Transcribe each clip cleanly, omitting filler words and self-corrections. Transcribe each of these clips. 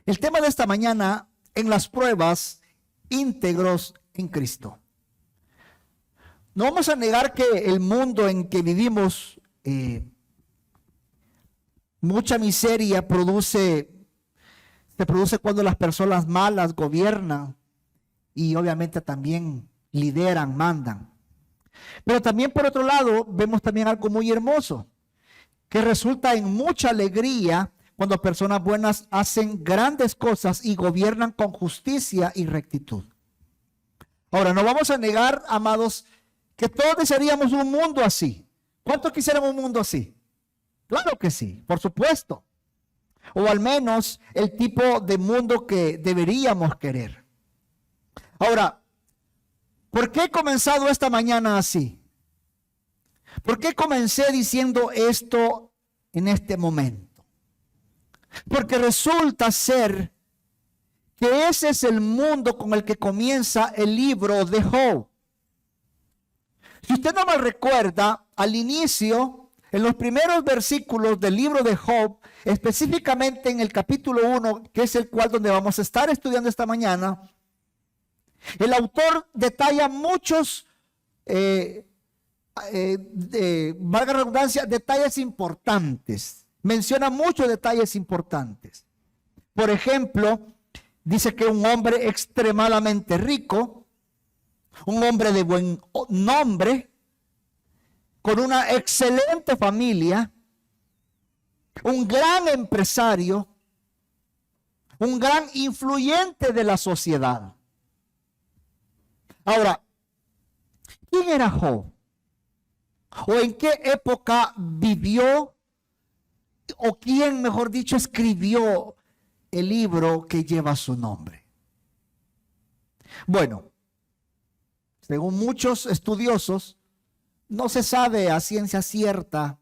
El tema de esta mañana, en las pruebas, íntegros en Cristo. No vamos a negar que el mundo en que vivimos, mucha miseria se produce cuando las personas malas gobiernan y obviamente también lideran, mandan. Pero también por otro lado, vemos también algo muy hermoso, que resulta en mucha alegría cuando personas buenas hacen grandes cosas y gobiernan con justicia y rectitud. Ahora, no vamos a negar, amados, que todos desearíamos un mundo así. ¿Cuántos quisiéramos un mundo así? Claro que sí, por supuesto. O al menos el tipo de mundo que deberíamos querer. Ahora, ¿por qué he comenzado esta mañana así? ¿Por qué comencé diciendo esto en este momento? Porque resulta ser que ese es el mundo con el que comienza el libro de Job. Si usted no me recuerda, al inicio, en los primeros versículos del libro de Job, específicamente en el capítulo 1, que es el cual donde vamos a estar estudiando esta mañana, el autor detalla muchos, valga la redundancia, detalles importantes. Menciona muchos detalles importantes. Por ejemplo, dice que un hombre extremadamente rico, un hombre de buen nombre, con una excelente familia, un gran empresario, un gran influyente de la sociedad. Ahora, ¿quién era Job? ¿O en qué época vivió? ¿O quién, mejor dicho, escribió el libro que lleva su nombre? Bueno, según muchos estudiosos, no se sabe a ciencia cierta,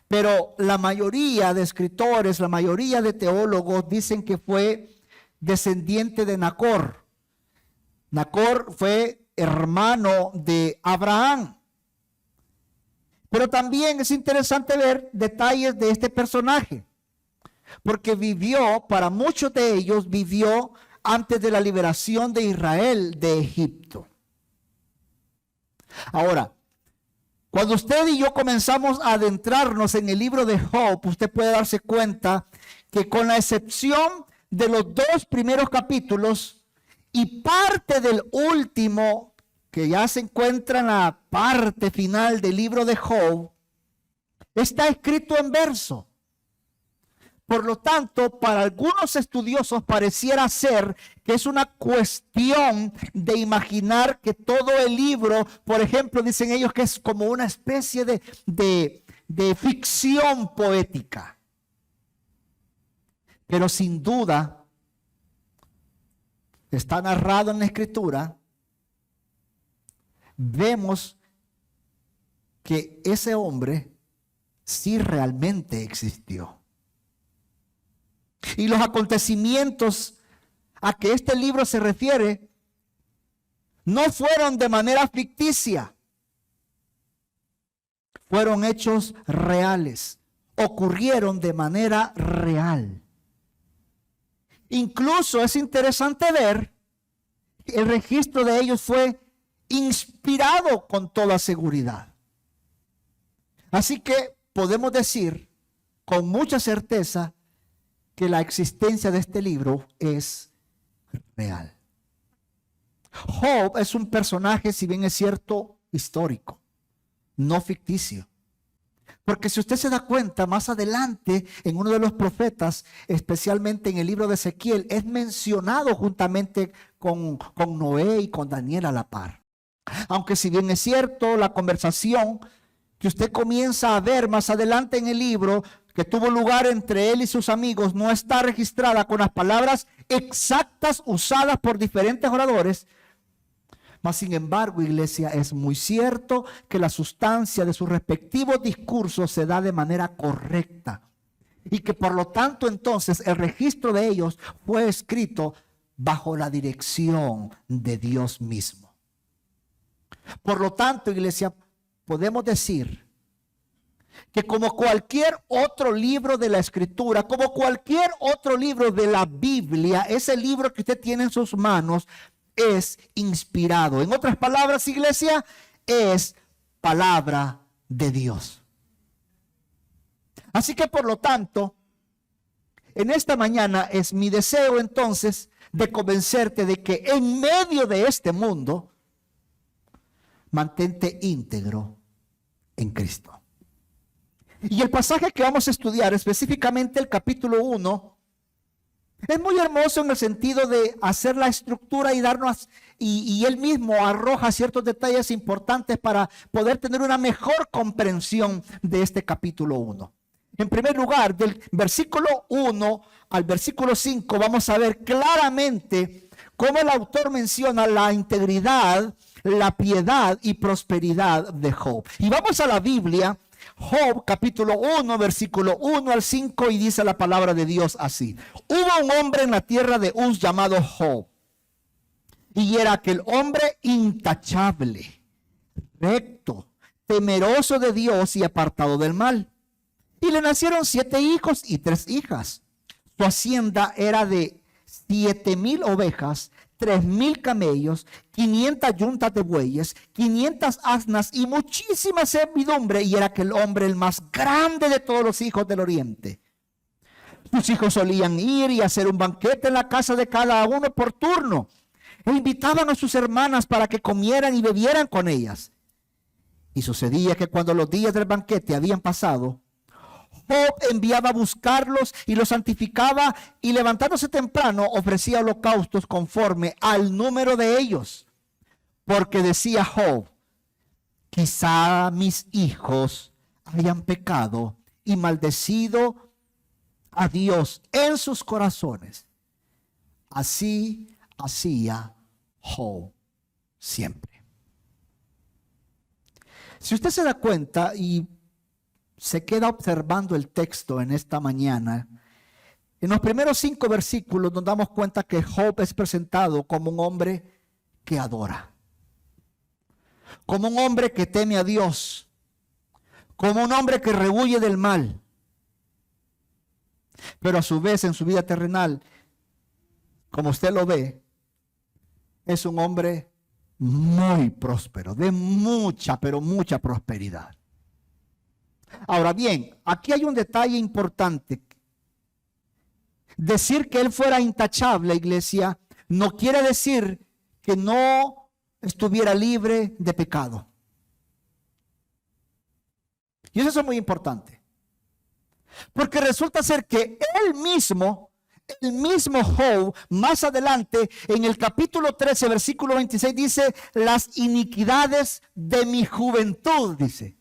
pero la mayoría de escritores, la mayoría de teólogos dicen que fue descendiente de Nacor. Nacor fue hermano de Abraham. Pero también es interesante ver detalles de este personaje, porque vivió, para muchos de ellos, vivió antes de la liberación de Israel de Egipto. Ahora, cuando usted y yo comenzamos a adentrarnos en el libro de Job, usted puede darse cuenta que con la excepción de los dos primeros capítulos y parte del último, que ya se encuentra en la parte final del libro de Job, está escrito en verso. Por lo tanto, para algunos estudiosos pareciera ser que es una cuestión de imaginar que todo el libro, por ejemplo, dicen ellos que es como una especie de ficción poética. Pero sin duda, está narrado en la Escritura. Vemos que ese hombre sí realmente existió. Y los acontecimientos a que este libro se refiere no fueron de manera ficticia. Fueron hechos reales. Ocurrieron de manera real. Incluso es interesante ver que el registro de ellos fue inspirado con toda seguridad. Así que podemos decir con mucha certeza que la existencia de este libro es real. Job es un personaje, si bien es cierto, histórico, no ficticio. Porque si usted se da cuenta, más adelante en uno de los profetas, especialmente en el libro de Ezequiel, es mencionado juntamente con Noé y con Daniel a la par. Aunque si bien es cierto, la conversación que usted comienza a ver más adelante en el libro, que tuvo lugar entre él y sus amigos, no está registrada con las palabras exactas usadas por diferentes oradores. Mas sin embargo, iglesia, es muy cierto que la sustancia de sus respectivos discursos se da de manera correcta. Y que por lo tanto entonces el registro de ellos fue escrito bajo la dirección de Dios mismo. Por lo tanto, iglesia, podemos decir que como cualquier otro libro de la Escritura, como cualquier otro libro de la Biblia, ese libro que usted tiene en sus manos es inspirado. En otras palabras, iglesia, es palabra de Dios. Así que por lo tanto, en esta mañana es mi deseo entonces de convencerte de que en medio de este mundo, mantente íntegro en Cristo. Y el pasaje que vamos a estudiar, específicamente el capítulo 1, es muy hermoso en el sentido de hacer la estructura y darnos, y él mismo arroja ciertos detalles importantes para poder tener una mejor comprensión de este capítulo 1. En primer lugar, del versículo 1 al versículo 5, vamos a ver claramente cómo el autor menciona la integridad, la piedad y prosperidad de Job. Y vamos a la Biblia, Job capítulo 1, versículo 1 al 5, y dice la palabra de Dios así. Hubo un hombre en la tierra de Uz llamado Job, y era aquel hombre intachable, recto, temeroso de Dios y apartado del mal. Y le nacieron 7 hijos y 3 hijas. Su hacienda era de 7,000 ovejas, 3,000 camellos, 500 yuntas de bueyes, 500 asnas y muchísima servidumbre. Y era aquel hombre el más grande de todos los hijos del oriente. Sus hijos solían ir y hacer un banquete en la casa de cada uno por turno. E invitaban a sus hermanas para que comieran y bebieran con ellas. Y sucedía que cuando los días del banquete habían pasado, Job enviaba a buscarlos y los santificaba, y levantándose temprano ofrecía holocaustos conforme al número de ellos. Porque decía Job, quizá mis hijos hayan pecado y maldecido a Dios en sus corazones. Así hacía Job siempre. Si usted se da cuenta y se queda observando el texto en esta mañana, en los primeros 5 versículos nos damos cuenta que Job es presentado como un hombre que adora, como un hombre que teme a Dios, como un hombre que rehuye del mal. Pero a su vez en su vida terrenal, como usted lo ve, es un hombre muy próspero, de mucha, pero mucha prosperidad. Ahora bien, aquí hay un detalle importante. Decir que él fuera intachable, iglesia, no quiere decir que no estuviera libre de pecado. Y eso es muy importante. Porque resulta ser que el mismo Job, más adelante, en el capítulo 13, versículo 26, dice, las iniquidades de mi juventud, dice.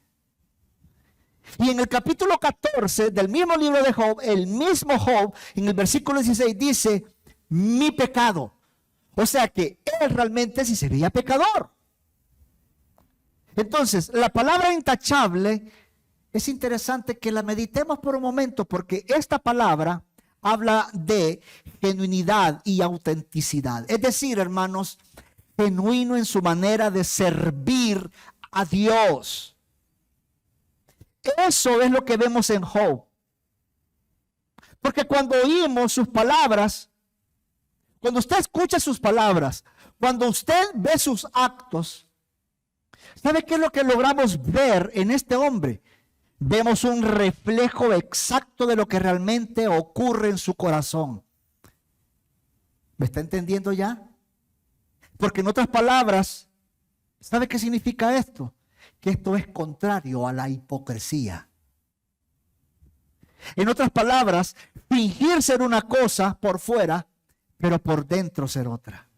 Y en el capítulo 14 del mismo libro de Job, el mismo Job, en el versículo 16, dice, mi pecado. O sea que él realmente sí se veía pecador. Entonces, la palabra intachable es interesante que la meditemos por un momento, porque esta palabra habla de genuinidad y autenticidad. Es decir, hermanos, genuino en su manera de servir a Dios. Eso es lo que vemos en Job. Porque cuando oímos sus palabras, cuando usted escucha sus palabras, cuando usted ve sus actos, ¿sabe qué es lo que logramos ver en este hombre? Vemos un reflejo exacto de lo que realmente ocurre en su corazón. ¿Me está entendiendo ya? Porque en otras palabras, ¿sabe qué significa esto? Que esto es contrario a la hipocresía. En otras palabras, fingir ser una cosa por fuera, pero por dentro ser otra.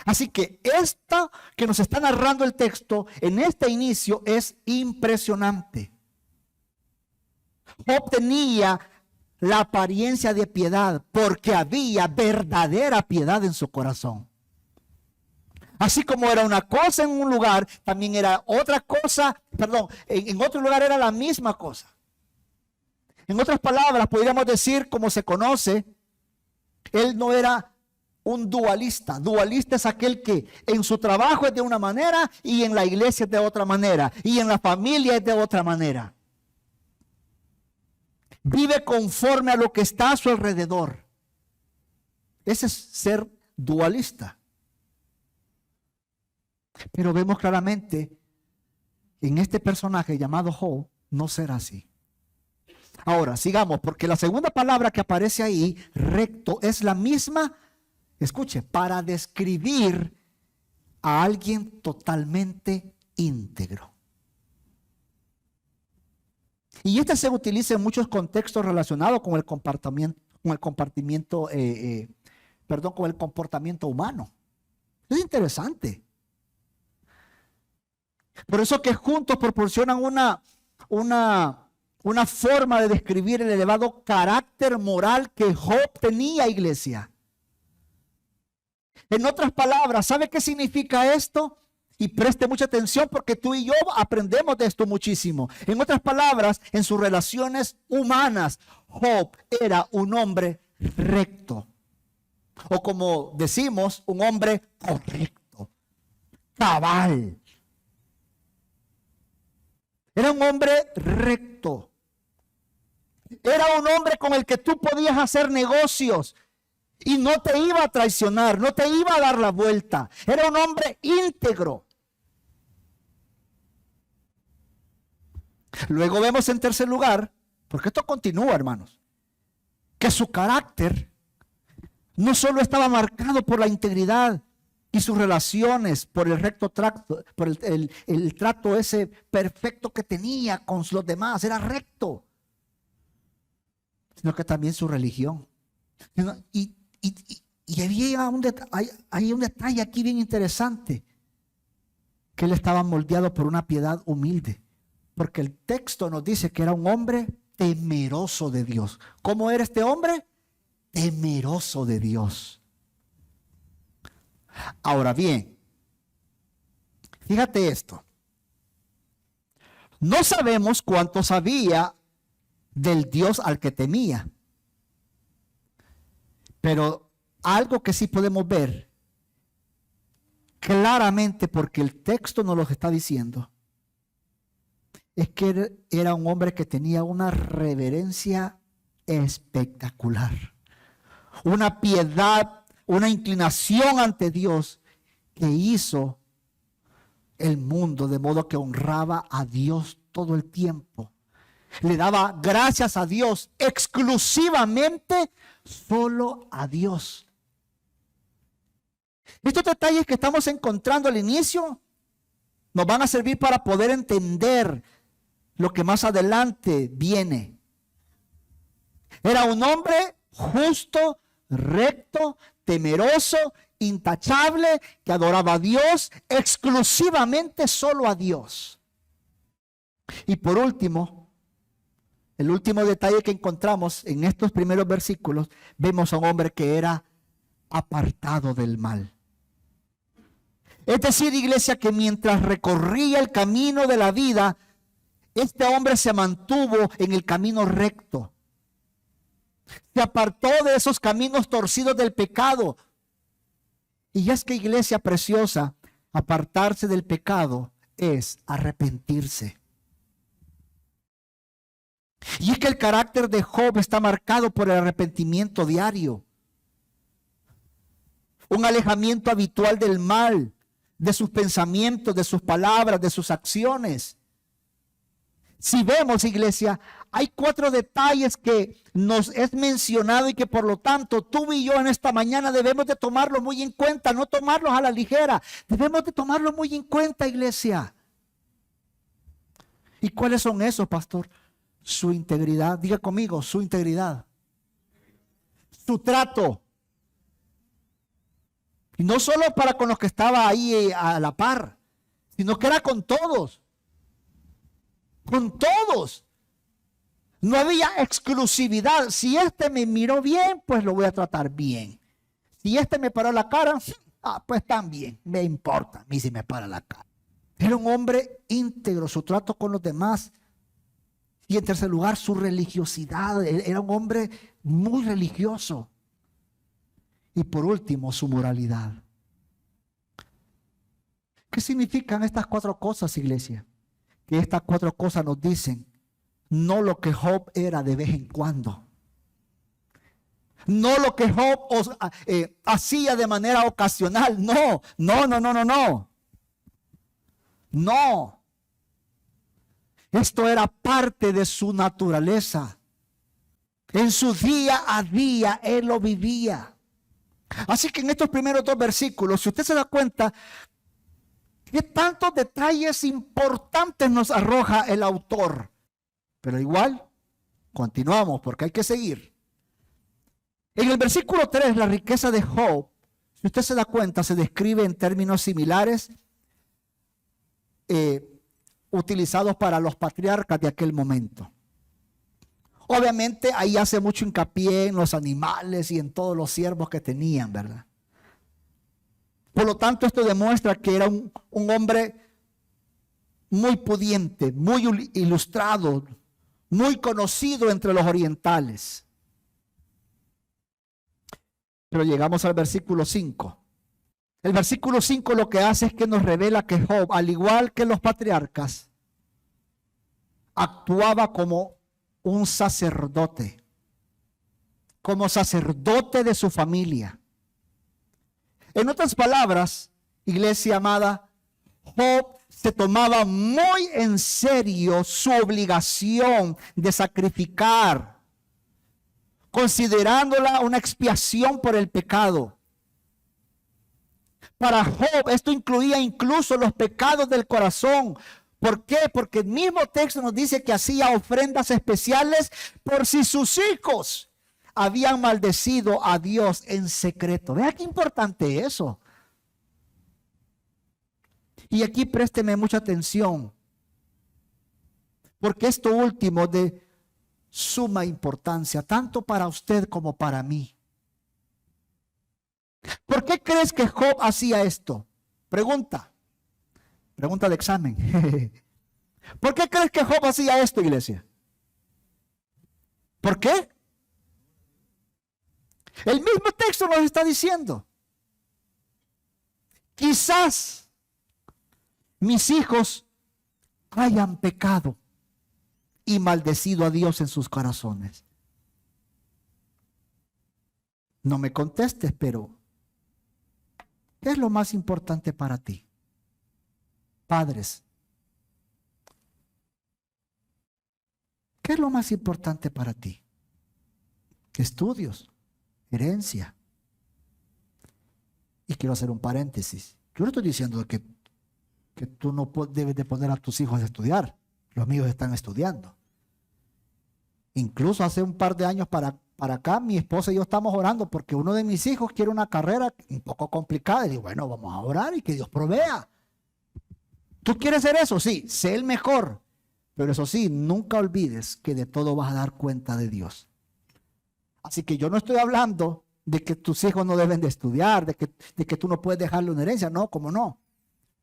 Así que esta que nos está narrando el texto en este inicio es impresionante. Job tenía la apariencia de piedad porque había verdadera piedad en su corazón. Así como era una cosa en un lugar, también era otra cosa, en otro lugar era la misma cosa. En otras palabras, podríamos decir, como se conoce, él no era un dualista. Dualista es aquel que en su trabajo es de una manera y en la iglesia es de otra manera y en la familia es de otra manera. Vive conforme a lo que está a su alrededor. Ese es ser dualista. Pero vemos claramente en este personaje llamado Job no ser así. Ahora, sigamos, porque la segunda palabra que aparece ahí, recto, es la misma, escuche, para describir a alguien totalmente íntegro. Y este se utiliza en muchos contextos relacionados con el comportamiento humano. Es interesante. Por eso que juntos proporcionan una forma de describir el elevado carácter moral que Job tenía, iglesia. En otras palabras, ¿sabe qué significa esto? Y preste mucha atención porque tú y yo aprendemos de esto muchísimo. En otras palabras, en sus relaciones humanas, Job era un hombre recto. O como decimos, un hombre correcto, cabal. Era un hombre recto. Era un hombre con el que tú podías hacer negocios y no te iba a traicionar, no te iba a dar la vuelta. Era un hombre íntegro. Luego vemos en tercer lugar, porque esto continúa, hermanos, que su carácter no solo estaba marcado por la integridad y sus relaciones, por el recto trato, por el trato ese perfecto que tenía con los demás, era recto, sino que también su religión. Y hay un detalle aquí bien interesante, que él estaba moldeado por una piedad humilde, porque el texto nos dice que era un hombre temeroso de Dios. ¿Cómo era este hombre? Temeroso de Dios. Ahora bien, fíjate esto. No sabemos cuánto sabía del Dios al que temía. Pero algo que sí podemos ver claramente, porque el texto nos lo está diciendo, es que era un hombre que tenía una reverencia espectacular, una piedad, una inclinación ante Dios que hizo el mundo, de modo que honraba a Dios todo el tiempo. Le daba gracias a Dios exclusivamente, solo a Dios. Estos detalles que estamos encontrando al inicio nos van a servir para poder entender lo que más adelante viene. Era un hombre justo, recto, temeroso, intachable, que adoraba a Dios, exclusivamente solo a Dios. Y por último, el último detalle que encontramos en estos primeros versículos, vemos a un hombre que era apartado del mal. Es decir, iglesia, que mientras recorría el camino de la vida, este hombre se mantuvo en el camino recto. Se apartó de esos caminos torcidos del pecado. Y es que, iglesia preciosa, apartarse del pecado es arrepentirse. Y es que el carácter de Job está marcado por el arrepentimiento diario. Un alejamiento habitual del mal, de sus pensamientos, de sus palabras, de sus acciones. Si vemos, iglesia, hay 4 detalles que nos es mencionado y que por lo tanto tú y yo en esta mañana debemos de tomarlo muy en cuenta, no tomarlos a la ligera. Debemos de tomarlo muy en cuenta, iglesia. ¿Y cuáles son esos, pastor? Su integridad, diga conmigo, su integridad. Su trato. Y no solo para con los que estaba ahí a la par, sino que era con todos. Con todos. No había exclusividad. Si este me miró bien, pues lo voy a tratar bien. Si este me paró la cara, pues también me importa a mí si me para la cara. Era un hombre íntegro, su trato con los demás. Y en tercer lugar, su religiosidad. Era un hombre muy religioso. Y por último, su moralidad. ¿Qué significan estas 4 cosas, iglesia? Que estas 4 cosas nos dicen no lo que Job era de vez en cuando. No lo que Job hacía de manera ocasional. No, no, no, no, no, no. No. Esto era parte de su naturaleza. En su día a día él lo vivía. Así que en estos primeros 2 versículos, si usted se da cuenta, qué tantos detalles importantes nos arroja el autor. Pero igual, continuamos porque hay que seguir. En el versículo 3, la riqueza de Job, si usted se da cuenta, se describe en términos similares utilizados para los patriarcas de aquel momento. Obviamente ahí hace mucho hincapié en los animales y en todos los siervos que tenían, ¿verdad? Por lo tanto, esto demuestra que era un hombre muy pudiente, muy ilustrado, muy conocido entre los orientales. Pero llegamos al versículo 5. El versículo 5 lo que hace es que nos revela que Job, al igual que los patriarcas, actuaba como un sacerdote de su familia. En otras palabras, iglesia amada, Job se tomaba muy en serio su obligación de sacrificar, considerándola una expiación por el pecado. Para Job esto incluía incluso los pecados del corazón. ¿Por qué? Porque el mismo texto nos dice que hacía ofrendas especiales por si sus hijos habían maldecido a Dios en secreto. Vea qué importante eso. Y aquí présteme mucha atención, porque esto último de suma importancia, tanto para usted como para mí. ¿Por qué crees que Job hacía esto? Pregunta de examen. ¿Por qué crees que Job hacía esto, iglesia? ¿Por qué? El mismo texto nos está diciendo: quizás mis hijos hayan pecado y maldecido a Dios en sus corazones. No me contestes, pero ¿qué es lo más importante para ti? Padres, ¿qué es lo más importante para ti? Estudios, herencia. Y quiero hacer un paréntesis. Yo no estoy diciendo que tú no debes de poner a tus hijos a estudiar. Los míos están estudiando. Incluso hace un par de años para acá, mi esposa y yo estamos orando porque uno de mis hijos quiere una carrera un poco complicada. Y digo, bueno, vamos a orar y que Dios provea. ¿Tú quieres ser eso? Sí, sé el mejor. Pero eso sí, nunca olvides que de todo vas a dar cuenta de Dios. Así que yo no estoy hablando de que tus hijos no deben de estudiar, de que tú no puedes dejarle una herencia. No, ¿cómo no?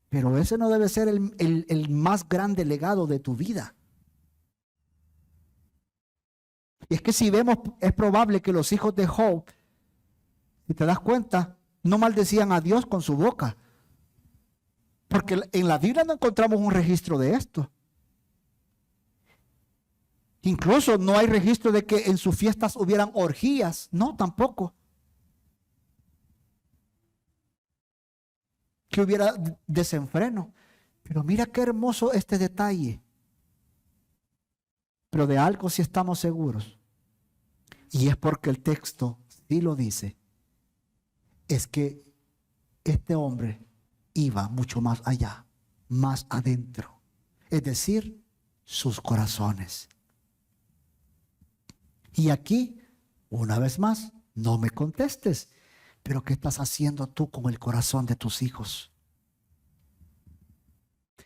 Pero ese no debe ser el más grande legado de tu vida. Y es que si vemos, es probable que los hijos de Job, si te das cuenta, no maldecían a Dios con su boca. Porque en la Biblia no encontramos un registro de esto. Incluso no hay registro de que en sus fiestas hubieran orgías. No, tampoco. Que hubiera desenfreno. Pero mira qué hermoso este detalle. Pero de algo sí estamos seguros. Y es porque el texto sí lo dice. Es que este hombre iba mucho más allá, más adentro. Es decir, sus corazones. Y aquí, una vez más, no me contestes. Pero ¿qué estás haciendo tú con el corazón de tus hijos?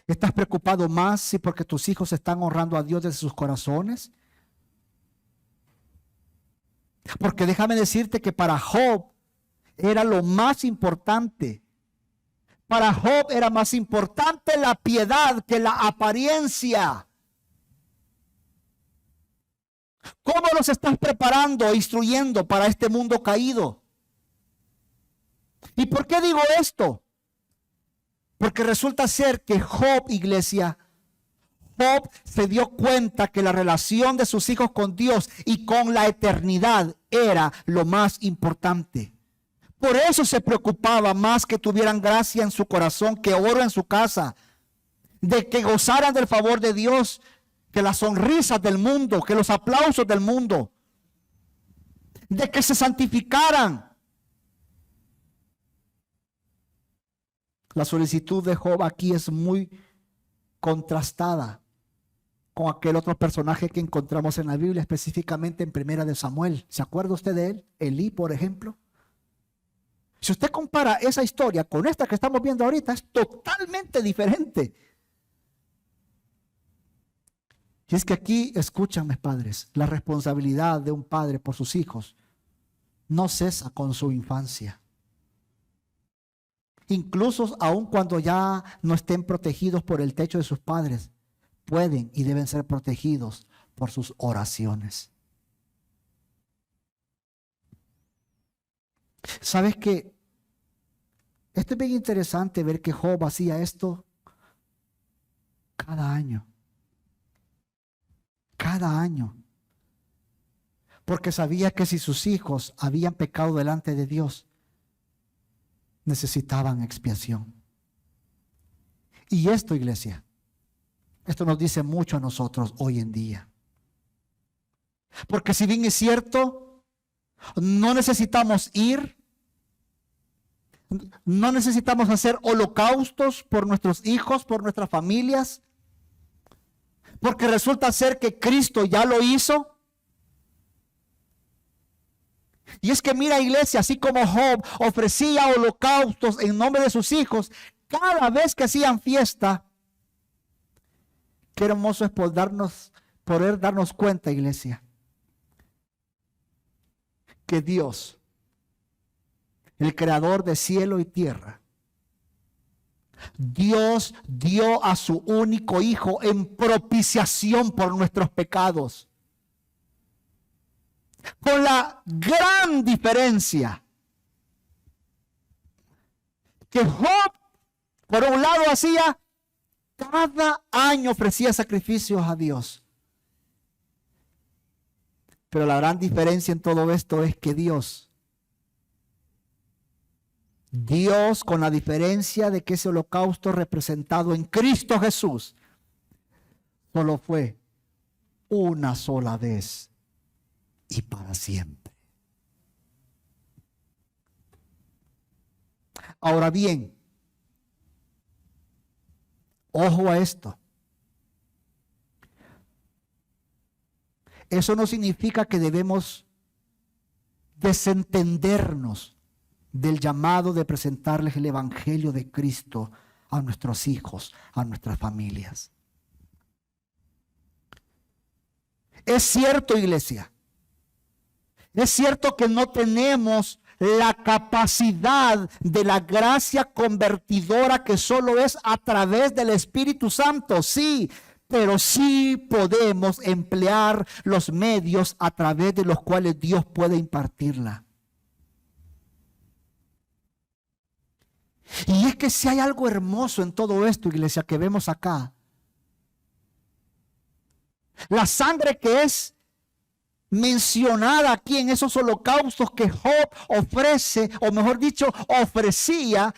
¿Estás preocupado más si porque tus hijos están honrando a Dios desde sus corazones? Porque déjame decirte que para Job era lo más importante. Para Job era más importante la piedad que la apariencia. ¿Cómo los estás preparando, instruyendo para este mundo caído? ¿Y por qué digo esto? Porque resulta ser que Job, iglesia, Job se dio cuenta que la relación de sus hijos con Dios y con la eternidad era lo más importante. Por eso se preocupaba más que tuvieran gracia en su corazón, que oro en su casa, de que gozaran del favor de Dios, que las sonrisas del mundo, que los aplausos del mundo, de que se santificaran. La solicitud de Job aquí es muy contrastada con aquel otro personaje que encontramos en la Biblia, específicamente en Primera de Samuel. ¿Se acuerda usted de él? Elí, por ejemplo. Si usted compara esa historia con esta que estamos viendo ahorita, es totalmente diferente. Y es que aquí, escúchame, padres, la responsabilidad de un padre por sus hijos no cesa con su infancia. Incluso aun cuando ya no estén protegidos por el techo de sus padres, pueden y deben ser protegidos por sus oraciones. ¿Sabes qué? Esto es bien interesante ver que Job hacía esto cada año. Cada año. Porque sabía que si sus hijos habían pecado delante de Dios, necesitaban expiación. Y esto, iglesia, esto nos dice mucho a nosotros hoy en día. Porque si bien es cierto, no necesitamos ir, no necesitamos hacer holocaustos por nuestros hijos, por nuestras familias, porque resulta ser que Cristo ya lo hizo. Y es que mira, iglesia, así como Job ofrecía holocaustos en nombre de sus hijos, cada vez que hacían fiesta, qué hermoso es poder darnos cuenta, iglesia, que Dios, el creador de cielo y tierra, Dios dio a su único hijo en propiciación por nuestros pecados. Con la gran diferencia que Job, por un lado, hacía cada año, ofrecía sacrificios a Dios. Pero la gran diferencia en todo esto es que Dios, con la diferencia de que ese holocausto representado en Cristo Jesús, solo fue una sola vez y para siempre. Ahora bien, ojo a esto. Eso no significa que debemos desentendernos del llamado de presentarles el Evangelio de Cristo a nuestros hijos, a nuestras familias. Es cierto, iglesia. Es cierto que no tenemos la capacidad de la gracia convertidora que solo es a través del Espíritu Santo, sí, pero sí podemos emplear los medios a través de los cuales Dios puede impartirla. Y es que si hay algo hermoso en todo esto, iglesia, que vemos acá, la sangre que es mencionada aquí en esos holocaustos que Job ofrece, o mejor dicho, ofrecía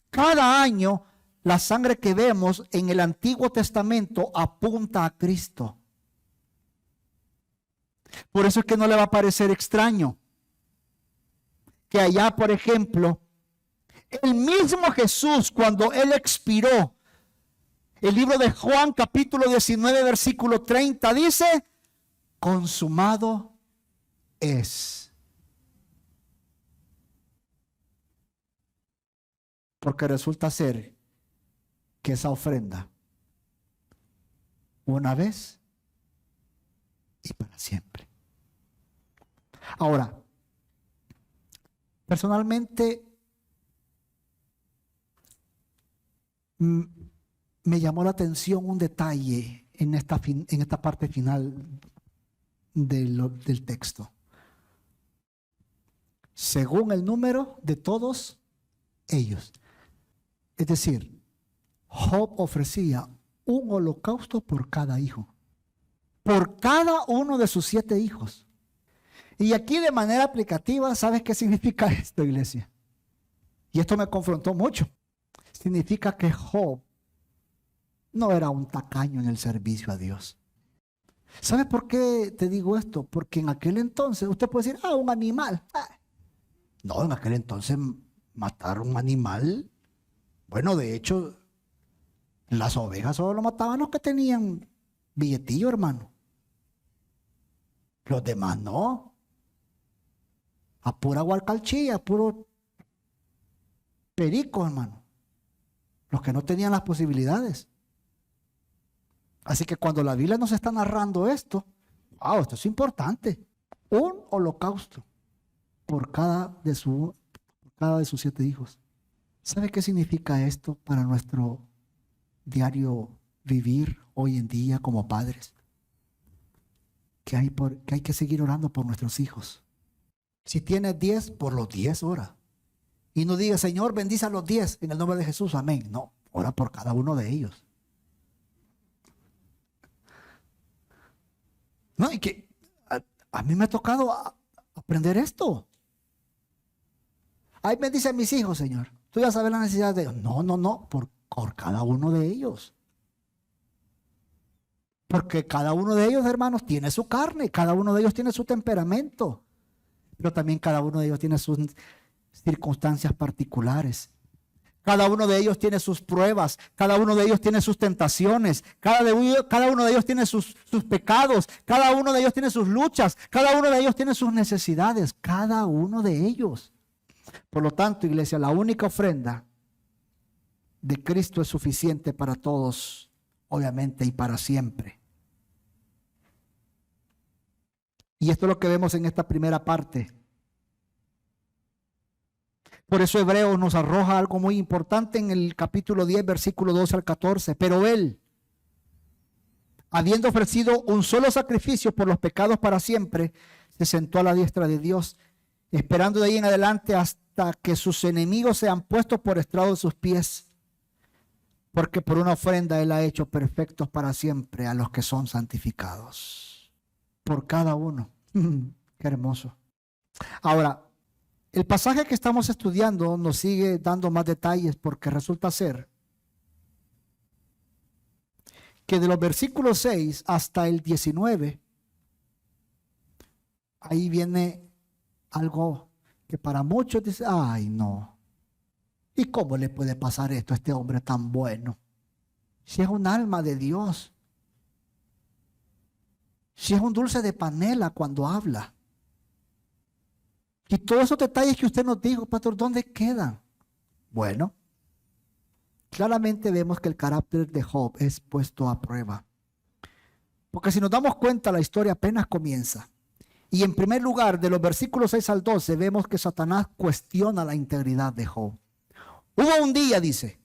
cada año, la sangre que vemos en el Antiguo Testamento apunta a Cristo. Por eso es que no le va a parecer extraño que allá, por ejemplo, el mismo Jesús, cuando él expiró, el libro de Juan capítulo 19 versículo 30 dice: consumado es. Porque resulta ser que esa ofrenda, una vez y para siempre. Ahora, personalmente, me llamó la atención un detalle en esta parte final del texto. Según el número de todos ellos. Es decir, Job ofrecía un holocausto por cada hijo. Por cada uno de sus 7 hijos. Y aquí de manera aplicativa, ¿sabes qué significa esto, iglesia? Y esto me confrontó mucho. Significa que Job no era un tacaño en el servicio a Dios. ¿Sabes por qué te digo esto? Porque en aquel entonces, usted puede decir, un animal. No, en aquel entonces matar un animal, bueno, de hecho, las ovejas solo lo mataban los que tenían billetillo, hermano. Los demás no. A pura guarcalchilla, a puro perico, hermano. Los que no tenían las posibilidades. Así que cuando la Biblia nos está narrando esto, wow, esto es importante. Un holocausto por cada de sus 7 hijos. ¿Sabe qué significa esto para nuestro diario vivir hoy en día como padres? Que hay que seguir orando por nuestros hijos. Si tienes 10, por los 10 ora. Y no diga, Señor, bendice a los 10 en el nombre de Jesús, amén. No, ora por cada uno de ellos. No, y que a mí me ha tocado aprender esto. Ay, bendice a mis hijos, Señor. Tú ya sabes la necesidad de ellos. No, por cada uno de ellos. Porque cada uno de ellos, hermanos, tiene su carne. Cada uno de ellos tiene su temperamento. Pero también cada uno de ellos tiene sus circunstancias particulares. Cada uno de ellos tiene sus pruebas, cada uno de ellos tiene sus tentaciones, cada uno de ellos tiene sus pecados, cada uno de ellos tiene sus luchas, cada uno de ellos tiene sus necesidades, cada uno de ellos. Por lo tanto, iglesia, la única ofrenda de Cristo es suficiente para todos, obviamente, y para siempre. Y esto es lo que vemos en esta primera parte. Por eso Hebreos nos arroja algo muy importante en el capítulo 10, versículo 12 al 14. Pero él, habiendo ofrecido un solo sacrificio por los pecados para siempre, se sentó a la diestra de Dios, esperando de ahí en adelante hasta que sus enemigos sean puestos por estrado de sus pies. Porque por una ofrenda él ha hecho perfectos para siempre a los que son santificados. Por cada uno. Qué hermoso. Ahora, el pasaje que estamos estudiando nos sigue dando más detalles porque resulta ser que de los versículos 6 hasta el 19, ahí viene algo que para muchos dice, ay no, ¿y cómo le puede pasar esto a este hombre tan bueno? Si es un alma de Dios, si es un dulce de panela cuando habla. Y todos esos detalles que usted nos dijo, pastor, ¿dónde quedan? Bueno, claramente vemos que el carácter de Job es puesto a prueba. Porque si nos damos cuenta, la historia apenas comienza. Y en primer lugar, de los versículos 6 al 12, vemos que Satanás cuestiona la integridad de Job. Hubo un día, dice,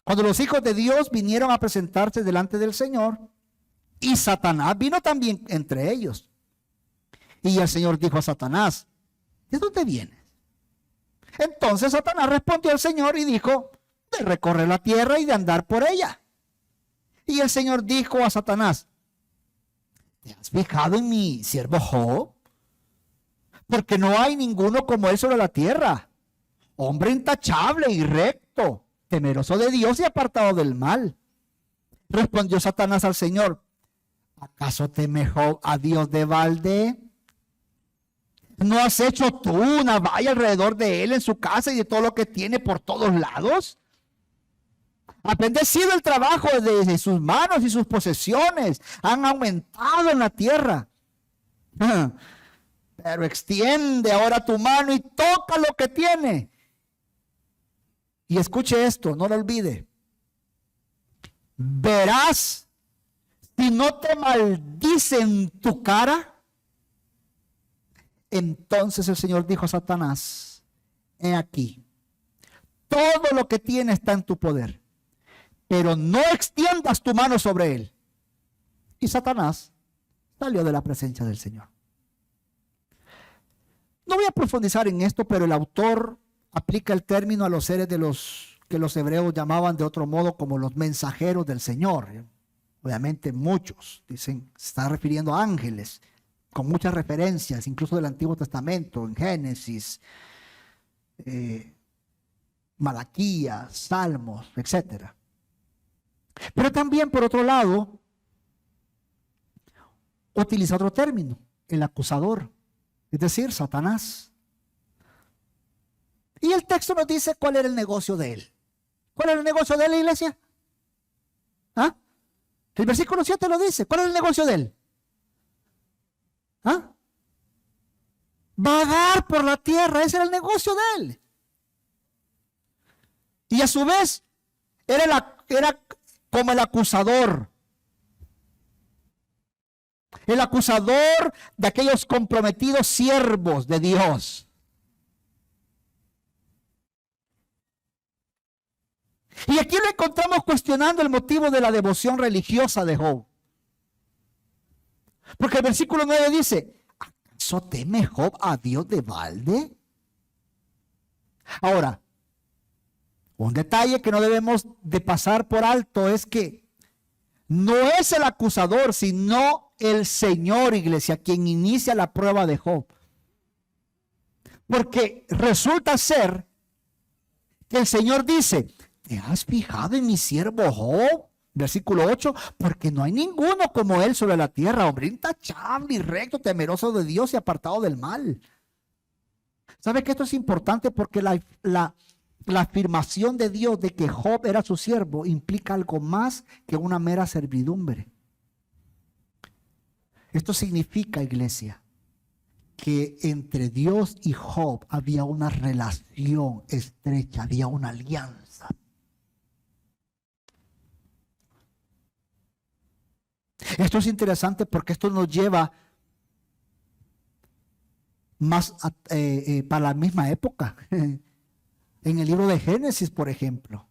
cuando los hijos de Dios vinieron a presentarse delante del Señor, y Satanás vino también entre ellos. Y el Señor dijo a Satanás, ¿de dónde vienes? Entonces Satanás respondió al Señor y dijo, de recorrer la tierra y de andar por ella. Y el Señor dijo a Satanás, ¿te has fijado en mi siervo Job? Porque no hay ninguno como él sobre la tierra, hombre intachable y recto, temeroso de Dios y apartado del mal. Respondió Satanás al Señor, ¿acaso teme Job a Dios de balde? ¿No has hecho tú una valla alrededor de él en su casa y de todo lo que tiene por todos lados? Ha bendecido el trabajo de sus manos y sus posesiones han aumentado en la tierra. Pero extiende ahora tu mano y toca lo que tiene. Y escuche esto, no lo olvide. Verás si no te maldice en tu cara. Entonces el Señor dijo a Satanás, he aquí, todo lo que tiene está en tu poder, pero no extiendas tu mano sobre él. Y Satanás salió de la presencia del Señor. No voy a profundizar en esto, pero el autor aplica el término a los seres de los que los hebreos llamaban de otro modo como los mensajeros del Señor. Obviamente muchos dicen, se está refiriendo a ángeles, con muchas referencias, incluso del Antiguo Testamento, en Génesis, Malaquías, Salmos, etc. Pero también, por otro lado, utiliza otro término, el acusador, es decir, Satanás. Y el texto nos dice cuál era el negocio de él. ¿Cuál era el negocio de la iglesia? ¿Ah? El versículo 7 lo dice. ¿Cuál era el negocio de él? ¿Ah? Vagar por la tierra, ese era el negocio de él. Y a su vez, era como el acusador. El acusador de aquellos comprometidos siervos de Dios. Y aquí lo encontramos cuestionando el motivo de la devoción religiosa de Job. Porque el versículo 9 dice, ¿acaso teme Job a Dios de balde? Ahora, un detalle que no debemos de pasar por alto es que no es el acusador, sino el Señor, iglesia, quien inicia la prueba de Job. Porque resulta ser que el Señor dice, ¿te has fijado en mi siervo Job? Versículo 8, porque no hay ninguno como él sobre la tierra, hombre intachable y recto, temeroso de Dios y apartado del mal. ¿Sabe que esto es importante? Porque la afirmación de Dios de que Job era su siervo implica algo más que una mera servidumbre. Esto significa, iglesia, que entre Dios y Job había una relación estrecha, había una alianza. Esto es interesante porque esto nos lleva más para la misma época. En el libro de Génesis, por ejemplo.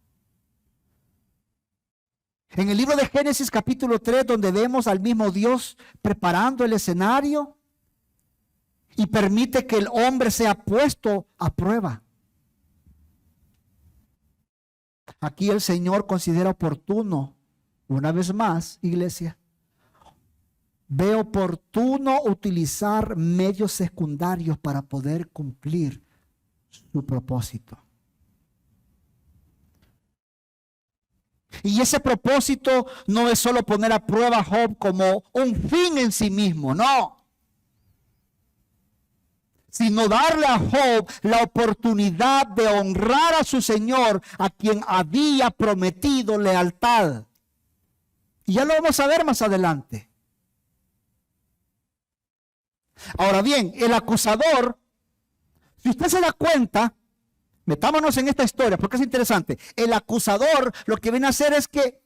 En el libro de Génesis capítulo 3, donde vemos al mismo Dios preparando el escenario y permite que el hombre sea puesto a prueba. Aquí el Señor considera oportuno, una vez más, iglesia, ve oportuno utilizar medios secundarios para poder cumplir su propósito. Y ese propósito no es solo poner a prueba a Job como un fin en sí mismo, no. Sino darle a Job la oportunidad de honrar a su Señor, a quien había prometido lealtad. Y ya lo vamos a ver más adelante. Ahora bien, el acusador, si usted se da cuenta, metámonos en esta historia porque es interesante. El acusador lo que viene a hacer es que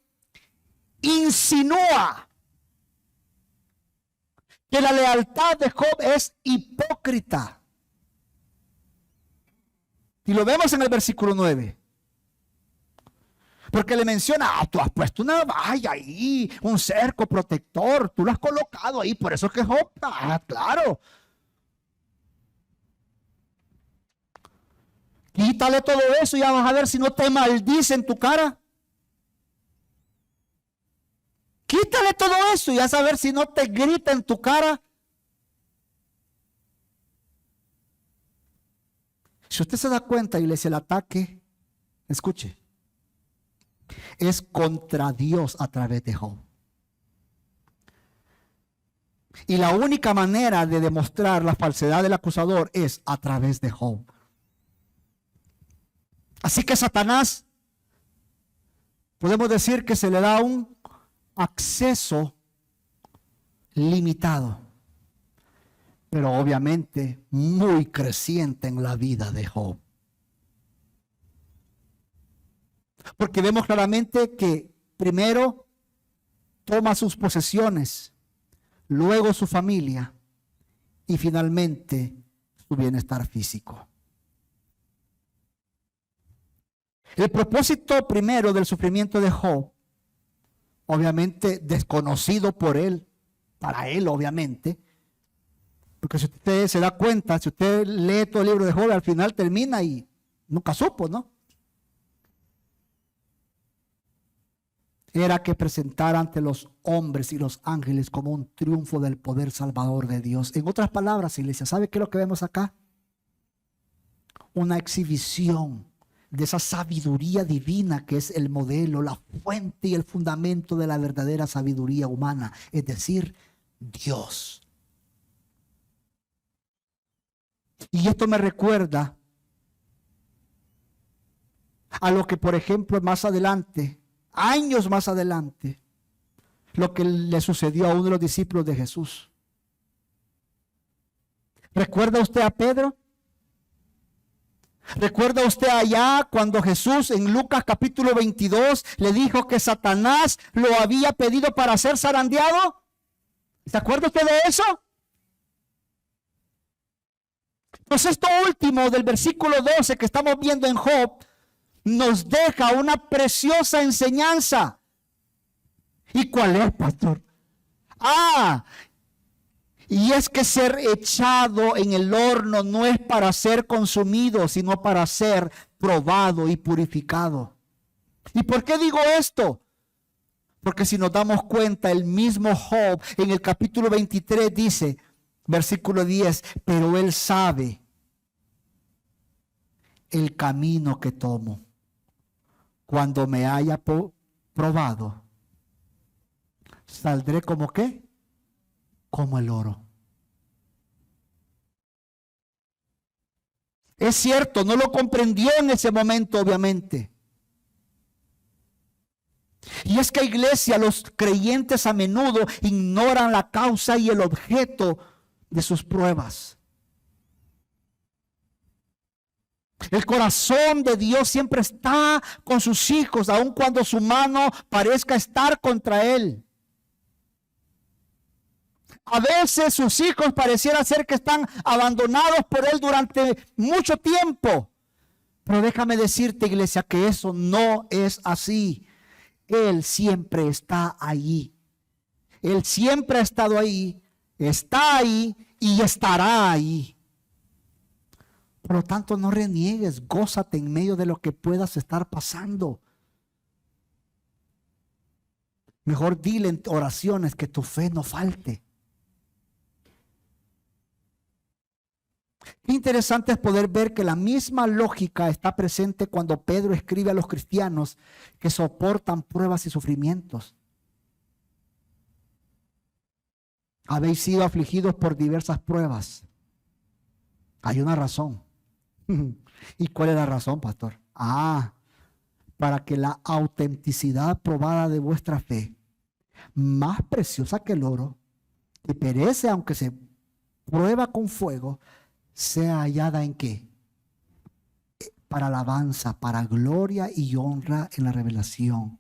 insinúa que la lealtad de Job es hipócrita. Y lo vemos en el versículo 9. Porque le menciona, tú has puesto una valla ahí, un cerco protector, tú lo has colocado ahí, por eso es que Job, claro. Quítale todo eso y vamos a ver si no te maldice en tu cara. Quítale todo eso y vas a ver si no te grita en tu cara. Si usted se da cuenta, iglesia, el ataque, escuche, es contra Dios a través de Job. Y la única manera de demostrar la falsedad del acusador es a través de Job. Así que Satanás, podemos decir que se le da un acceso limitado, pero obviamente muy creciente en la vida de Job. Porque vemos claramente que primero toma sus posesiones, luego su familia y finalmente su bienestar físico. El propósito primero del sufrimiento de Job, obviamente desconocido por él, para él obviamente, porque si usted se da cuenta, si usted lee todo el libro de Job, al final termina y nunca supo, ¿no? era que presentara ante los hombres y los ángeles como un triunfo del poder salvador de Dios. En otras palabras, iglesia, ¿sabe qué es lo que vemos acá? Una exhibición de esa sabiduría divina que es el modelo, la fuente y el fundamento de la verdadera sabiduría humana, es decir, Dios. Y esto me recuerda a lo que, por ejemplo, más adelante, años más adelante, lo que le sucedió a uno de los discípulos de Jesús. ¿Recuerda usted a Pedro? ¿Recuerda usted allá cuando Jesús en Lucas capítulo 22 le dijo que Satanás lo había pedido para ser zarandeado? ¿Se acuerda usted de eso? Pues esto último del versículo 12 que estamos viendo en Job nos deja una preciosa enseñanza. ¿Y cuál es, pastor? Y es que ser echado en el horno no es para ser consumido, sino para ser probado y purificado. ¿Y por qué digo esto? Porque si nos damos cuenta, el mismo Job en el capítulo 23 dice, versículo 10, pero él sabe el camino que tomo. Cuando me haya probado, saldré como ¿qué? Como el oro. Es cierto, no lo comprendió en ese momento, obviamente. Y es que, iglesia, los creyentes a menudo ignoran la causa y el objeto de sus pruebas. El corazón de Dios siempre está con sus hijos, aun cuando su mano parezca estar contra él. A veces sus hijos pareciera ser que están abandonados por él durante mucho tiempo. Pero déjame decirte, iglesia, que eso no es así. Él siempre está allí. Él siempre ha estado ahí, está ahí y estará ahí. Por lo tanto, no reniegues, gózate en medio de lo que puedas estar pasando. Mejor dile en oraciones que tu fe no falte. Qué interesante es poder ver que la misma lógica está presente cuando Pedro escribe a los cristianos que soportan pruebas y sufrimientos. Habéis sido afligidos por diversas pruebas. Hay una razón. ¿Y cuál es la razón, pastor? Para que la autenticidad probada de vuestra fe, más preciosa que el oro, que perece aunque se prueba con fuego, sea hallada en qué? Para alabanza, para gloria y honra en la revelación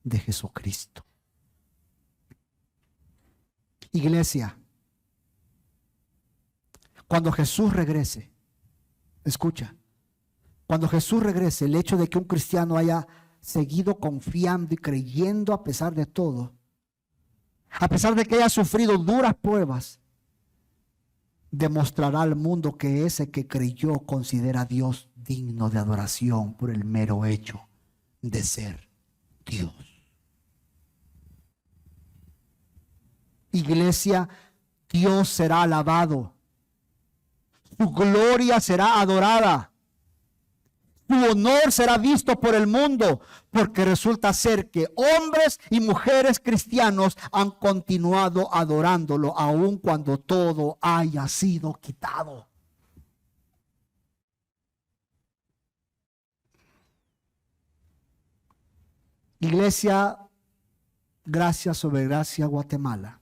de Jesucristo. Iglesia, cuando Jesús regrese, escucha, cuando Jesús regrese, el hecho de que un cristiano haya seguido confiando y creyendo a pesar de todo, a pesar de que haya sufrido duras pruebas, demostrará al mundo que ese que creyó considera a Dios digno de adoración por el mero hecho de ser Dios. Iglesia, Dios será alabado, su gloria será adorada, su honor será visto por el mundo, porque resulta ser que hombres y mujeres cristianos han continuado adorándolo aun cuando todo haya sido quitado. Iglesia, Gracia sobre Gracia, Guatemala.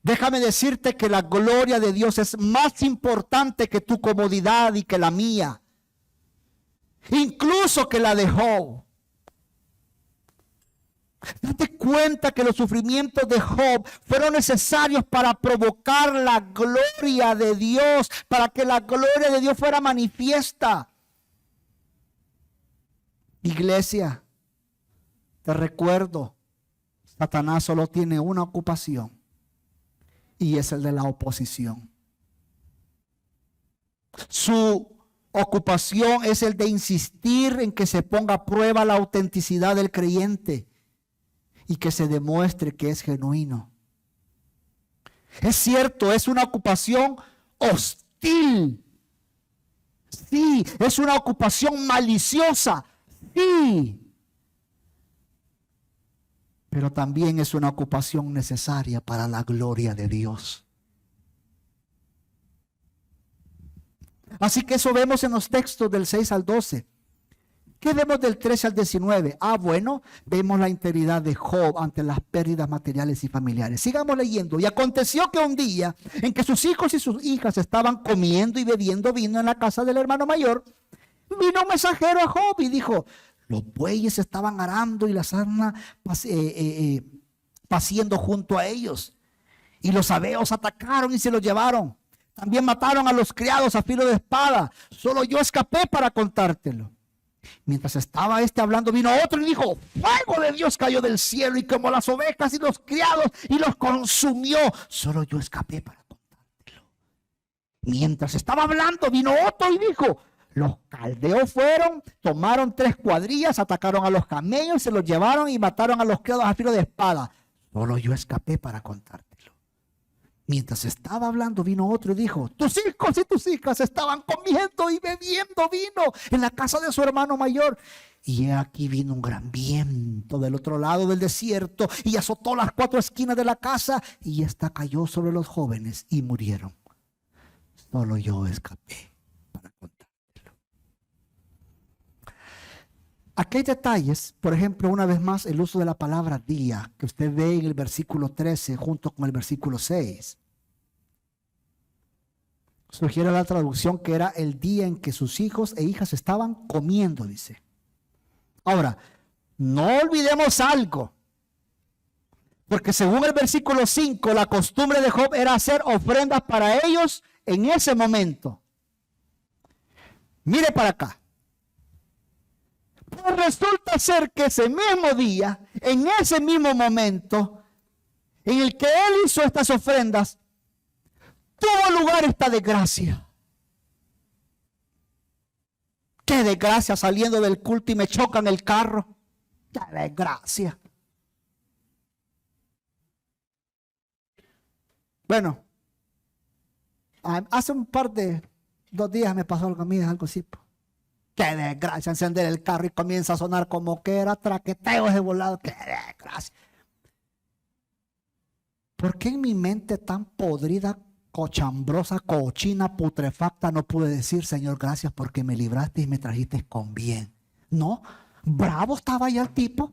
Déjame decirte que la gloria de Dios es más importante que tu comodidad y que la mía. Incluso que la de Job. Date cuenta que los sufrimientos de Job fueron necesarios para provocar la gloria de Dios, para que la gloria de Dios fuera manifiesta. Iglesia, te recuerdo, Satanás solo tiene una ocupación. Y es el de la oposición. Su ocupación es el de insistir en que se ponga a prueba la autenticidad del creyente y que se demuestre que es genuino. Es cierto, es una ocupación hostil. Sí, es una ocupación maliciosa. Sí. Pero también es una ocupación necesaria para la gloria de Dios. Así que eso vemos en los textos del 6 al 12. ¿Qué vemos del 13 al 19? Bueno, vemos la integridad de Job ante las pérdidas materiales y familiares. Sigamos leyendo. Y aconteció que un día en que sus hijos y sus hijas estaban comiendo y bebiendo vino en la casa del hermano mayor, vino un mensajero a Job y dijo: los bueyes estaban arando y las asnas paciendo junto a ellos. Y los sabeos atacaron y se los llevaron. También mataron a los criados a filo de espada. Solo yo escapé para contártelo. Mientras estaba hablando, vino otro y dijo: fuego de Dios cayó del cielo y como las ovejas y los criados y los consumió. Solo yo escapé para contártelo. Mientras estaba hablando, vino otro y dijo: los caldeos fueron, tomaron 3 cuadrillas, atacaron a los camellos, se los llevaron y mataron a los criados a filo de espada. Solo yo escapé para contártelo. Mientras estaba hablando, vino otro y dijo: tus hijos y tus hijas estaban comiendo y bebiendo vino en la casa de su hermano mayor. Y aquí vino un gran viento del otro lado del desierto y azotó las 4 esquinas de la casa y esta cayó sobre los jóvenes y murieron. Solo yo escapé para contártelo. Aquí hay detalles, por ejemplo, una vez más, el uso de la palabra día, que usted ve en el versículo 13 junto con el versículo 6. Sugiere la traducción que era el día en que sus hijos e hijas estaban comiendo, dice. Ahora, no olvidemos algo, porque según el versículo 5, la costumbre de Job era hacer ofrendas para ellos en ese momento. Mire para acá. Pues resulta ser que ese mismo día, en ese mismo momento, en el que él hizo estas ofrendas, tuvo lugar esta desgracia. Qué desgracia, saliendo del culto y me chocan el carro. Qué desgracia. Bueno, hace un par de 2 días me pasó algo a mí, algo así. Qué desgracia, encender el carro y comienza a sonar como que era traqueteo ese volado. Qué desgracia. ¿Por qué en mi mente tan podrida, cochambrosa, cochina, putrefacta no pude decir: Señor, gracias porque me libraste y me trajiste con bien? No, bravo estaba ya el tipo.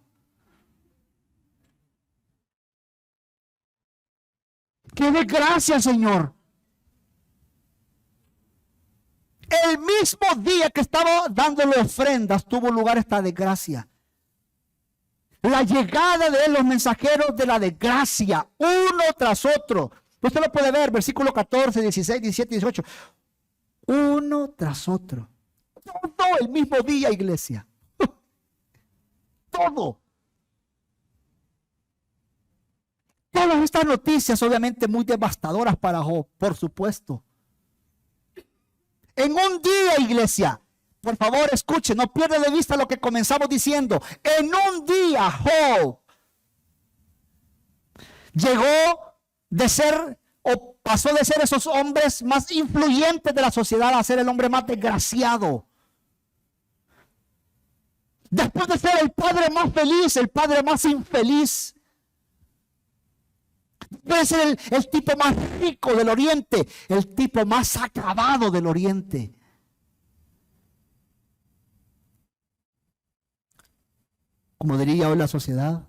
¡Qué desgracia, Señor! El mismo día que estaba dándole ofrendas tuvo lugar esta desgracia. La llegada de los mensajeros de la desgracia, uno tras otro. Usted lo puede ver, versículo 14, 16, 17, 18. Uno tras otro. Todo el mismo día, iglesia. Todo. Todas estas noticias, obviamente muy devastadoras para Job, por supuesto. En un día, iglesia, por favor escuche, no pierda de vista lo que comenzamos diciendo. En un día Job llegó de ser o pasó de ser esos hombres más influyentes de la sociedad a ser el hombre más desgraciado. Después de ser el padre más feliz, el padre más infeliz. Puede ser el tipo más rico del oriente, el tipo más acabado del oriente. Como diría hoy la sociedad,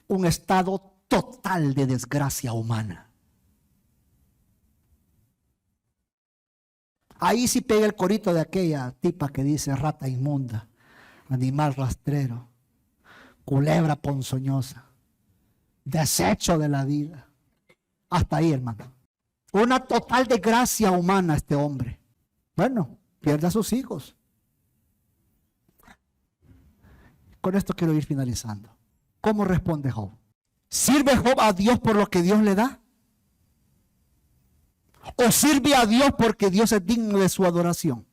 un estado total de desgracia humana. Ahí sí pega el corito de aquella tipa que dice: rata inmunda, animal rastrero, culebra ponzoñosa, desecho de la vida. Hasta ahí, hermano. Una total desgracia humana este hombre. Bueno, pierde a sus hijos. Con esto quiero ir finalizando. ¿Cómo responde Job? ¿Sirve Job a Dios por lo que Dios le da? ¿O sirve a Dios porque Dios es digno de su adoración?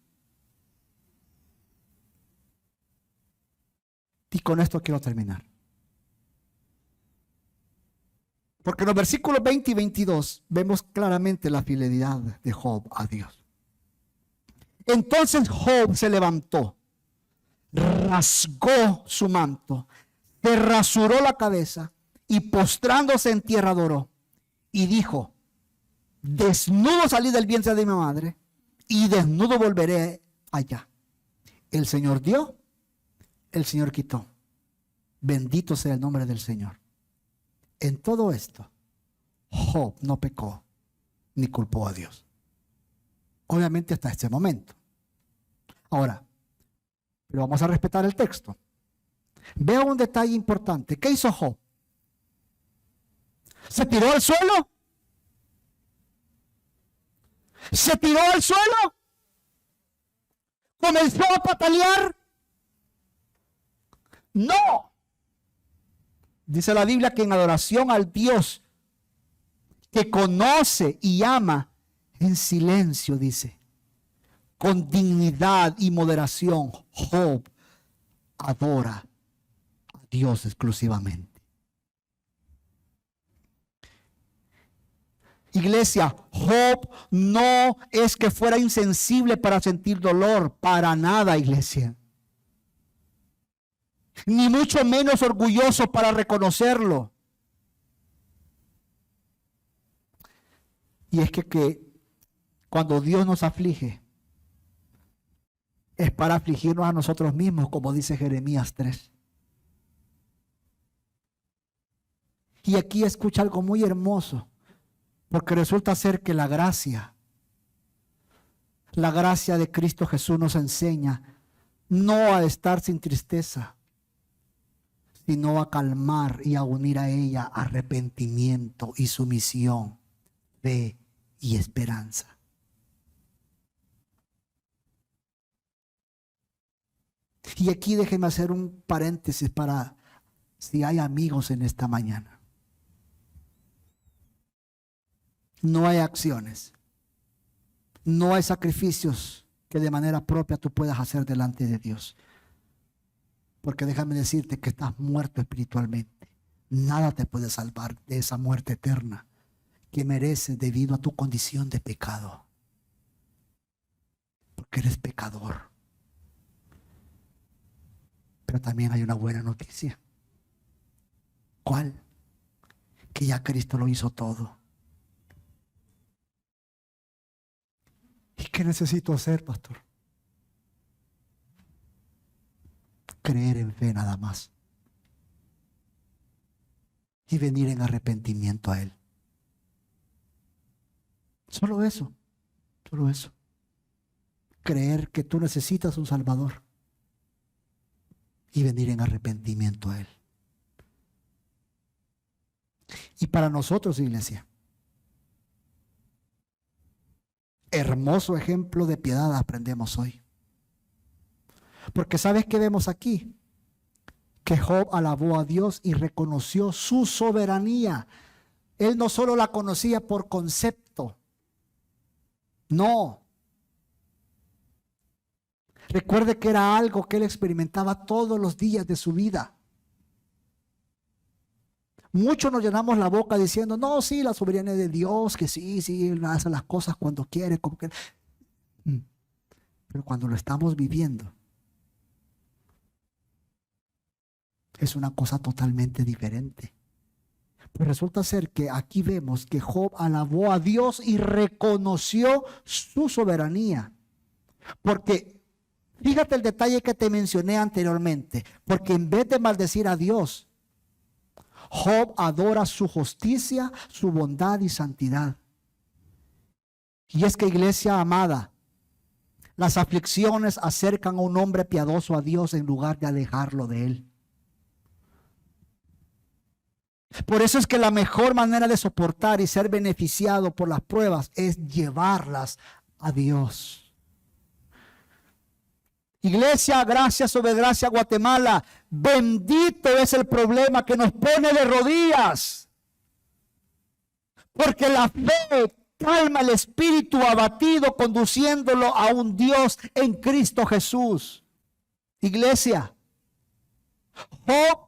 Y con esto quiero terminar. Porque en los versículos 20 y 22 vemos claramente la fidelidad de Job a Dios. Entonces Job se levantó, rasgó su manto, se rasuró la cabeza y postrándose en tierra adoró. Y dijo: desnudo salí del vientre de mi madre y desnudo volveré allá. El Señor dio, el Señor quitó. Bendito sea el nombre del Señor. En todo esto, Job no pecó ni culpó a Dios. Obviamente hasta este momento. Ahora, pero vamos a respetar el texto. Veo un detalle importante. ¿Qué hizo Job? ¿Se tiró al suelo? ¿Se tiró al suelo? ¿Comenzó a patalear? No. Dice la Biblia que en adoración al Dios que conoce y ama, en silencio, dice, con dignidad y moderación, Job adora a Dios exclusivamente. Iglesia, Job no es que fuera insensible para sentir dolor, para nada, iglesia. Ni mucho menos orgulloso para reconocerlo. Y es que cuando Dios nos aflige, es para afligirnos a nosotros mismos, como dice Jeremías 3. Y aquí escucha algo muy hermoso, porque resulta ser que la gracia de Cristo Jesús nos enseña no a estar sin tristeza, sino a calmar y a unir a ella arrepentimiento y sumisión, fe y esperanza. Y aquí déjenme hacer un paréntesis para si hay amigos en esta mañana. No hay acciones, no hay sacrificios que de manera propia tú puedas hacer delante de Dios. Porque déjame decirte que estás muerto espiritualmente. Nada te puede salvar de esa muerte eterna que mereces debido a tu condición de pecado. Porque eres pecador. Pero también hay una buena noticia. ¿Cuál? Que ya Cristo lo hizo todo. ¿Y qué necesito hacer, pastor? Creer en fe nada más. Y venir en arrepentimiento a Él. Solo eso. Solo eso. Creer que tú necesitas un Salvador. Y venir en arrepentimiento a Él. Y para nosotros, iglesia, hermoso ejemplo de piedad aprendemos hoy. Porque ¿sabes qué vemos aquí? Que Job alabó a Dios y reconoció su soberanía. Él no solo la conocía por concepto. No. Recuerde que era algo que él experimentaba todos los días de su vida. Muchos nos llenamos la boca diciendo, no, sí, la soberanía de Dios, que sí, Él hace las cosas cuando quiere, como quiere. Pero cuando lo estamos viviendo, es una cosa totalmente diferente. Pues resulta ser que aquí vemos que Job alabó a Dios y reconoció su soberanía. Porque, fíjate el detalle que te mencioné anteriormente, porque en vez de maldecir a Dios, Job adora su justicia, su bondad y santidad. Y es que, iglesia amada, las aflicciones acercan a un hombre piadoso a Dios en lugar de alejarlo de Él. Por eso es que la mejor manera de soportar y ser beneficiado por las pruebas es llevarlas a Dios. Iglesia, gracia sobre gracia, Guatemala, bendito es el problema que nos pone de rodillas. Porque la fe calma el espíritu abatido, conduciéndolo a un Dios en Cristo Jesús. Iglesia, Job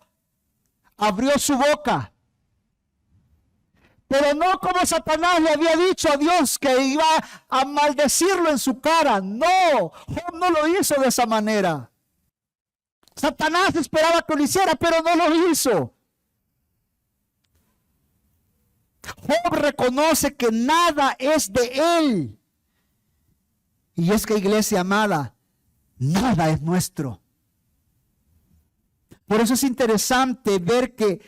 abrió su boca, pero no como Satanás le había dicho a Dios que iba a maldecirlo en su cara. No, Job no lo hizo de esa manera. Satanás esperaba que lo hiciera, pero no lo hizo. Job reconoce que nada es de él. Y es que, iglesia amada, nada es nuestro. Por eso es interesante ver que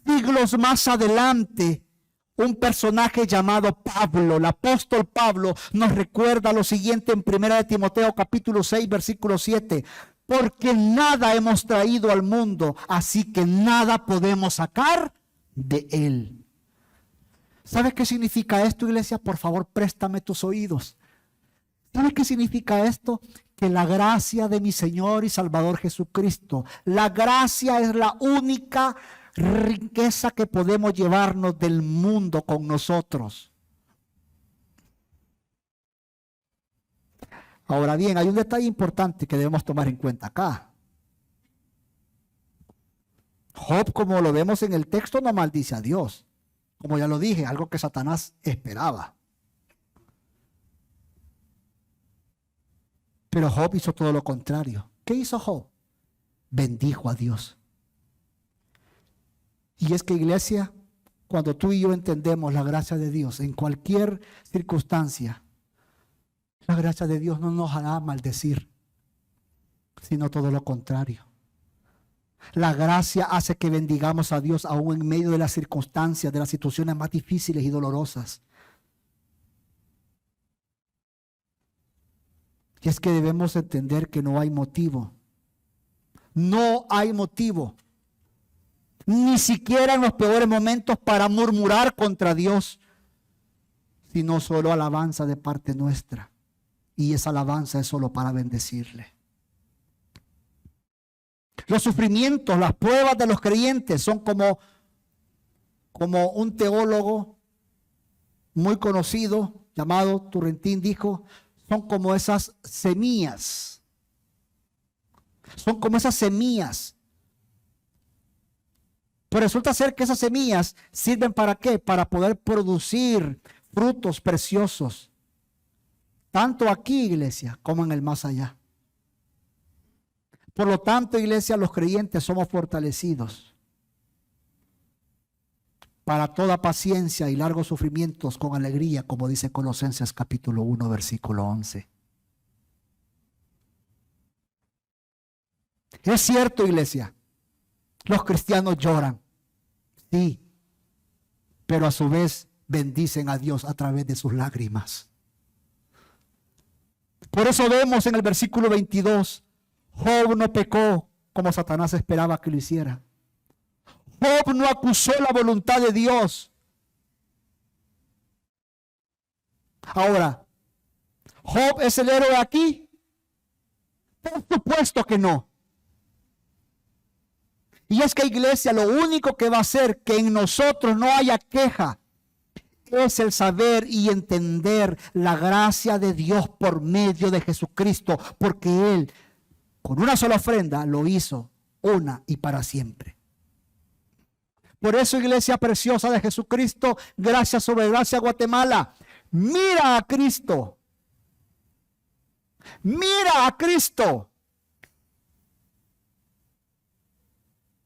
siglos más adelante, un personaje llamado Pablo, el apóstol Pablo, nos recuerda lo siguiente en 1 Timoteo capítulo 6, versículo 7. Porque nada hemos traído al mundo, así que nada podemos sacar de él. ¿Sabes qué significa esto, iglesia? Por favor, préstame tus oídos. ¿Sabes qué significa esto? Que la gracia de mi Señor y Salvador Jesucristo, la gracia es la única riqueza que podemos llevarnos del mundo con nosotros. Ahora bien, hay un detalle importante que debemos tomar en cuenta acá. Job, como lo vemos en el texto, no maldice a Dios. Como ya lo dije, algo que Satanás esperaba. Pero Job hizo todo lo contrario. ¿Qué hizo Job? Bendijo a Dios. Y es que, iglesia, cuando tú y yo entendemos la gracia de Dios en cualquier circunstancia, la gracia de Dios no nos hará maldecir, sino todo lo contrario. La gracia hace que bendigamos a Dios aún en medio de las circunstancias, de las situaciones más difíciles y dolorosas. Y es que debemos entender que no hay motivo. No hay motivo. Ni siquiera en los peores momentos para murmurar contra Dios, sino solo alabanza de parte nuestra. Y esa alabanza es solo para bendecirle. Los sufrimientos, las pruebas de los creyentes son como un teólogo muy conocido llamado Turretín dijo, son como esas semillas. Son como esas semillas. Pero resulta ser que esas semillas sirven ¿para qué? Para poder producir frutos preciosos. Tanto aquí, iglesia, como en el más allá. Por lo tanto, iglesia, los creyentes somos fortalecidos para toda paciencia y largos sufrimientos con alegría, como dice Colosenses capítulo 1, versículo 11. Es cierto, iglesia, los cristianos lloran, sí, pero a su vez bendicen a Dios a través de sus lágrimas. Por eso vemos en el versículo 22, Job no pecó como Satanás esperaba que lo hiciera. Job no acusó la voluntad de Dios. Ahora, ¿Job es el héroe aquí? Por supuesto que no. Y es que, iglesia, lo único que va a hacer que en nosotros no haya queja es el saber y entender la gracia de Dios por medio de Jesucristo, porque Él con una sola ofrenda lo hizo una y para siempre. Por eso, iglesia preciosa de Jesucristo, gracia sobre gracia, Guatemala, mira a Cristo. Mira a Cristo.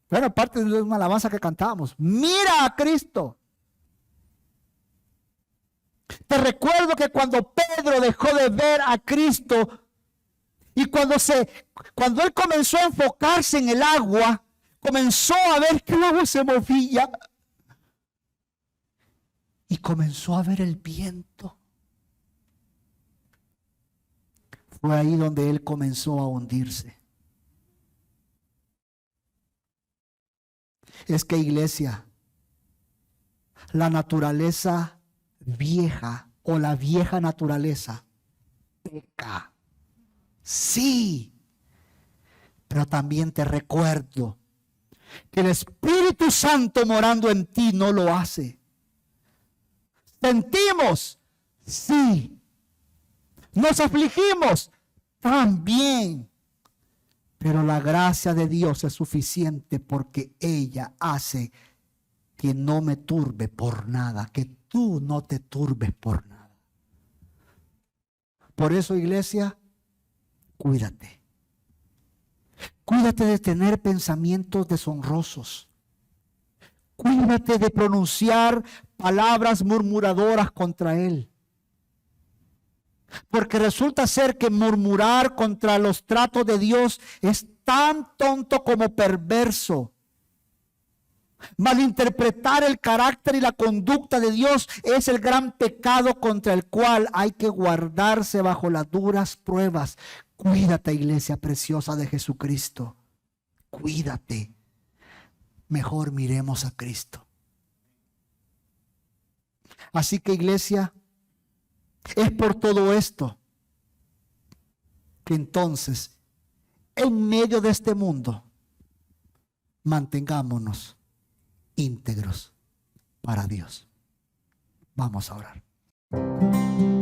Bueno, parte de una alabanza que cantamos. Mira a Cristo. Te recuerdo que cuando Pedro dejó de ver a Cristo y cuando él comenzó a enfocarse en el agua, comenzó a ver que el agua se movía y comenzó a ver el viento. Fue ahí donde él comenzó a hundirse. Es que, iglesia, la naturaleza vieja o la vieja naturaleza peca. Sí, pero también te recuerdo que el Espíritu Santo morando en ti no lo hace. ¿Sentimos? Sí. ¿Nos afligimos? También. Pero la gracia de Dios es suficiente porque ella hace que no me turbe por nada, que tú no te turbes por nada. Por eso, iglesia, cuídate. Cuídate de tener pensamientos deshonrosos. Cuídate de pronunciar palabras murmuradoras contra Él. Porque resulta ser que murmurar contra los tratos de Dios es tan tonto como perverso. Malinterpretar el carácter y la conducta de Dios es el gran pecado contra el cual hay que guardarse bajo las duras pruebas. Cuídate, iglesia preciosa de Jesucristo. Cuídate. Mejor miremos a Cristo. Así que, iglesia, es por todo esto que entonces, en medio de este mundo, mantengámonos íntegros para Dios. Vamos a orar.